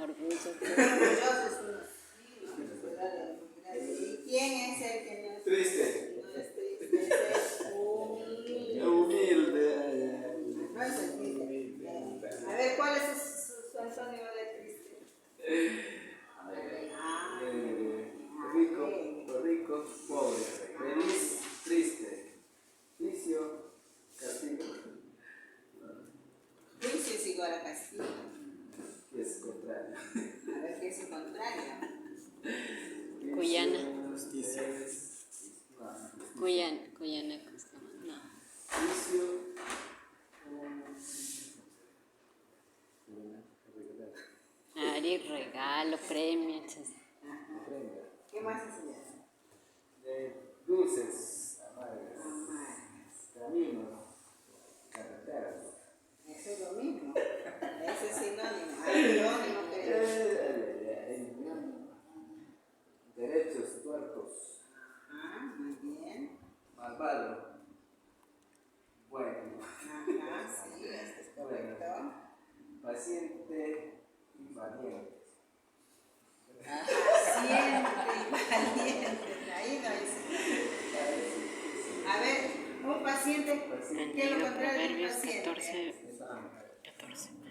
orgullo. Orgullosos. ¿Y quién es el que no es Triste. No es triste, es humilde. Humilde. No es el triste. A ver, ¿cuál es su antónimo de triste? Rico, pobre. Feliz, triste. Vicio, castigo. Juicio es igual a castigo. ¿Qué es contrario? A ver, ¿qué es su contrario? Cuyana. Justicia. Cuyana, ¿cómo se llama? No. Vicio. Ari, regalo, premio, etc. ¿Qué más es ella? Dulces, amargas. Amargas. Caminos, carreteras. Eso es lo mismo. Ese es sinónimo. Antónimo, Derechos, tuertos. Ah, muy bien. Malvado. Bueno. Ajá, sí, esto es correcto. Paciente y valiente. Paciente y valiente. Ahí no es. A ver, un paciente. ¿Qué es lo contrario de un Proverbios paciente? 14.